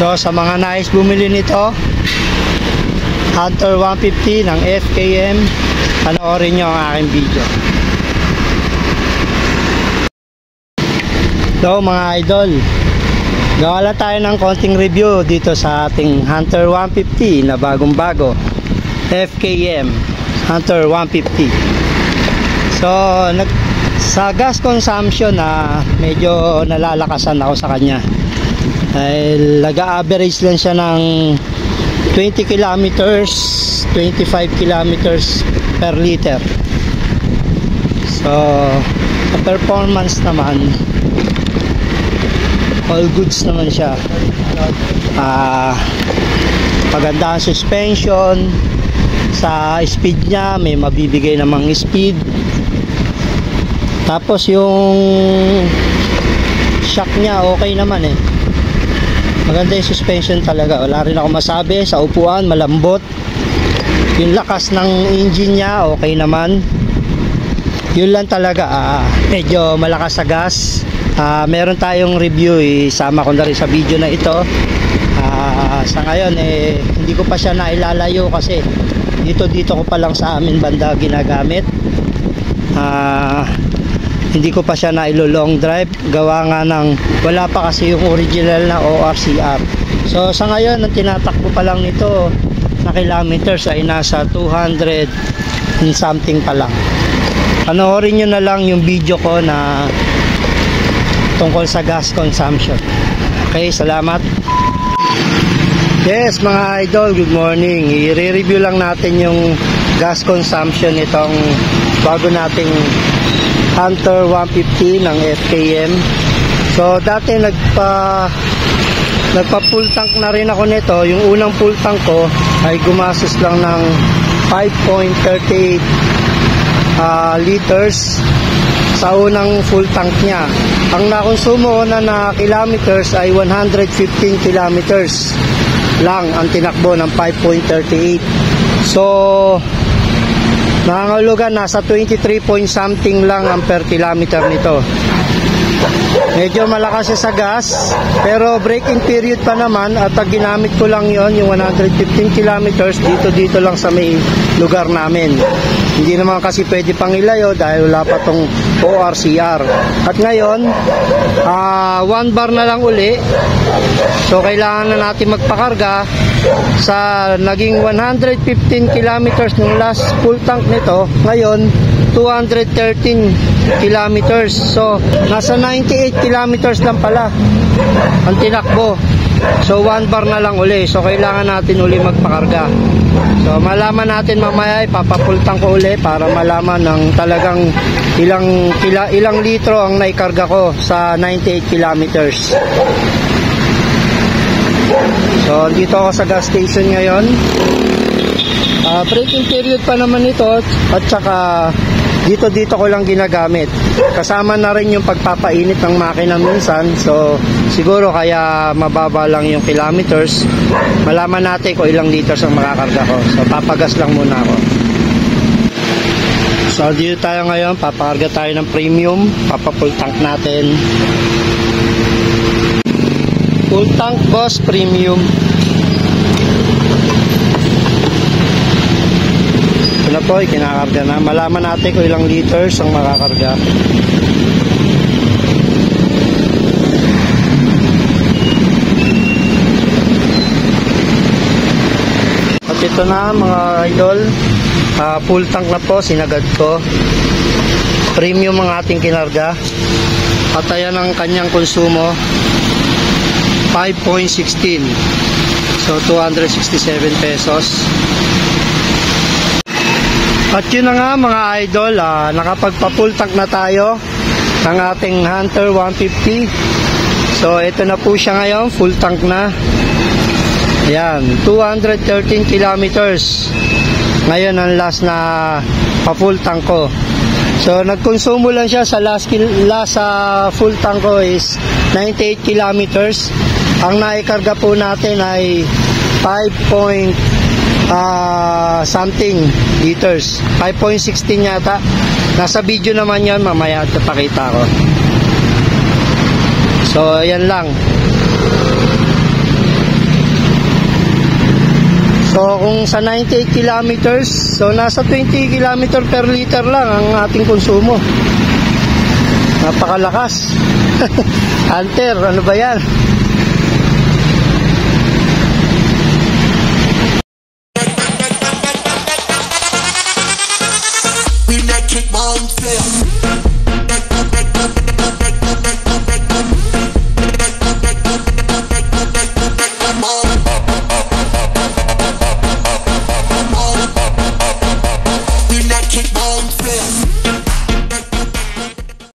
So sa mga nais bumili nito, Hunter 150 ng FKM, panoorin nyo ang aking video. So mga idol, gawa lang tayo ng konting review dito sa ating Hunter 150 na bagong bago, FKM Hunter 150. So sa gas consumption na medyo nalalakasan ako sa kanya, dahil nag-average lang siya ng 20 kilometers 25 kilometers per liter. So sa performance naman, all goods naman siya. Maganda ang suspension. Sa speed niya may mabibigay namang speed. Tapos yung shock niya okay naman eh. Maganda yung suspension talaga. Wala rin ako masabi. Sa upuan malambot. Yung lakas ng engine niya okay naman. Yun lang talaga, medyo malakas sa gas. Meron tayong review, isama ko na rin sa video na ito. Sa ngayon hindi ko pa siya nailalayo kasi dito ko pa lang sa amin banda ginagamit. Hindi ko pa siya nailo-long drive, gawa nga ng wala pa kasi yung original na ORCR. So sa ngayon ang tinatakbo pa lang nito na kilometers ay nasa 200 and something pa lang. Panoorin nyo na lang yung video ko na tungkol sa gas consumption. Okay, salamat. Yes mga idol, good morning. I-review lang natin yung gas consumption nitong bago nating Hunter 150 ng FKM. So dati nagpa full tank na rin ako nito. Yung unang full tank ko ay gumastos lang ng 5.38 liters sa unang full tank niya. Ang nakonsumo na kilometers ay 115 kilometers lang ang tinakbo ng 5.38. So nangangahulugan nasa 23 point something lang ang per kilometer nito. Medyo malakas siya sa gas, pero braking period pa naman at ginamit ko lang yon yung 115 kilometers dito lang sa may lugar namin. Hindi naman kasi pwede pang ilayo dahil wala pa tong ORCR. At ngayon 1 bar na lang uli. So kailangan na natin magpakarga. Sa naging 115 kilometers nung last full tank nito, ngayon 213 kilometers. So nasa 98 kilometers lang pala ang tinakbo. So 1 bar na lang uli. So kailangan natin uli magpakarga. So malaman natin mamaya, ipapafull tank ko uli para malaman ng talagang ilang litro ang naikarga ko sa 98 kilometers. So dito ako sa gas station ngayon. Braking period pa naman ito at saka dito ko lang ginagamit. Kasama na rin yung pagpapainit ng makina minsan. So siguro kaya mababa lang yung kilometers. Malaman natin kung ilang liters ang makakarga ko. So papagas lang muna ako. So dito tayo ngayon, papakarga tayo ng premium. Papafull tank natin. Full tank boss premium. Ito na po, kinakarga na. Malaman natin kung ilang liters ang makakarga. At ito na mga idol, full tank na po, sinagad ko. Premium ang ating kinarga. At ayan ang kanyang konsumo, 5.16. So 267 pesos. At yun na nga mga idol, nakapagpa-full tank na tayo ng ating Hunter 150. So ito na po siya ngayon, full tank na. Ayan, 213 kilometers. Ngayon ang last na pa-full tank ko. So nagkonsumo lang siya sa last full tank ko is 98 kilometers. Ang naikarga po natin ay 5 something liters, 5.16 yata. Nasa video naman yan, mamaya papakita ko. So ayan lang. So kung sa 98 kilometers, so nasa 20 kilometer per liter lang ang ating konsumo. Napakalakas. Hunter, ano ba yan? We make it bounce.